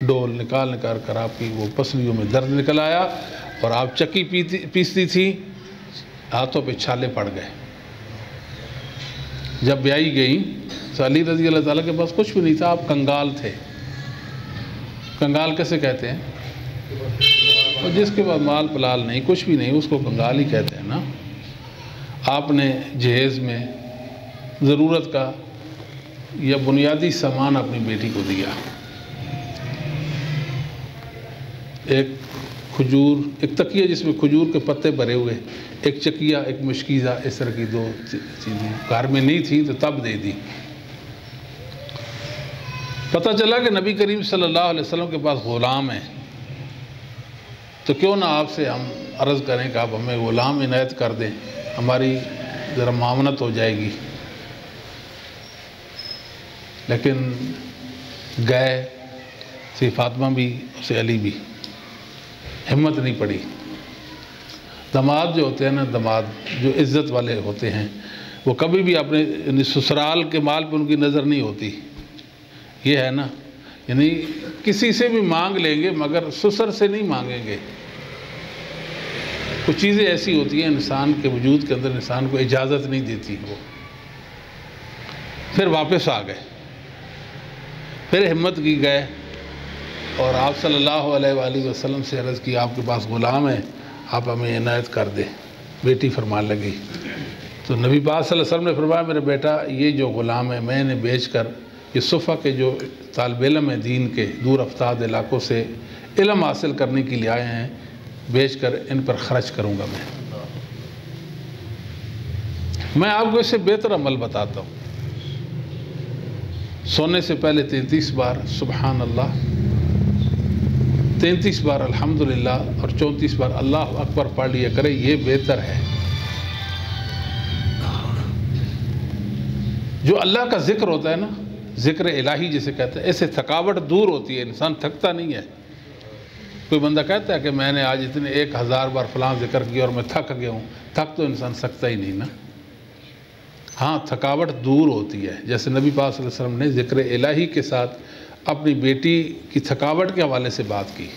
डोल निकाल निकाल कर आपकी वो पसलियों में दर्द निकल आया और आप चक्की पीसती थी, हाथों पे छाले पड़ गए। जब ब्याई गई तो अली रज़ी अल्लाह ताला के पास कुछ भी नहीं था, आप कंगाल थे। कंगाल कैसे कहते हैं? और जिसके पास माल पलाल नहीं, कुछ भी नहीं, उसको कंगाल ही कहते हैं ना। आपने जहेज़ में ज़रूरत का या बुनियादी सामान अपनी बेटी को दिया, एक खजूर, एक तकिया जिसमें खजूर के पत्ते भरे हुए, एक चकिया, एक मुश्कीज़ा, इस तरह की दो चीज़ें घर में नहीं थी तो तब दे दी। पता चला कि नबी करीम सल्लल्लाहु अलैहि वसल्लम के पास ग़ुलाम है, तो क्यों ना आपसे हम अर्ज़ करें कि आप हमें ग़ुलाम इनायत कर दें, हमारी ज़रा मामनत हो जाएगी। लेकिन गए सी फातिमा भी, उसे अली भी, हिम्मत नहीं पड़ी। दामाद जो होते हैं ना, दामाद जो इज़्ज़त वाले होते हैं, वो कभी भी अपने ससुराल के माल पे उनकी नज़र नहीं होती। ये है ना, यानी किसी से भी मांग लेंगे मगर ससुर से नहीं मांगेंगे। कुछ चीज़ें ऐसी होती हैं इंसान के वजूद के अंदर इंसान को इजाज़त नहीं देती। वो फिर वापस आ गए, फिर हिम्मत की गए और आप सल्लल्लाहु अलैहि वसल्लम से अर्ज़ की, आपके पास ग़ुलाम है, आप हमें इनायत कर दें। बेटी फरमान लगी तो नबी पाक सल्लल्लाहु अलैहि वसल्लम ने फरमाया, मेरे बेटा ये जो ग़ुलाम है मैंने बेच कर, ये सुफ़ा के जो तालिब इल्म है दीन के, दूर अफ्ताद इलाक़ों से इल्म हासिल करने के लिए आए हैं, बेच कर इन पर ख़र्च करूँगा। मैं आपको इससे बेहतर अमल बताता हूँ। सोने से पहले 33 बार सुबहान अल्लाह, 33 बार अल्हम्दुलिल्लाह और 34 बार अल्लाह अकबर पढ़ लिया करे, ये बेहतर है। जो अल्लाह का ज़िक्र होता है ना, ज़िक्र इलाही जिसे कहते हैं, इससे थकावट दूर होती है, इंसान थकता नहीं है। कोई बंदा कहता है कि मैंने आज इतने 1000 बार फ़लाँ ज़िक्र किया और मैं थक गया हूँ, थक तो इंसान सकता ही नहीं ना। हाँ, थकावट दूर होती है। जैसे नबी पाक सल्लल्लाहु अलैहि वसल्लम ने ज़िक्र इलाही के साथ अपनी बेटी की थकावट के हवाले से बात की।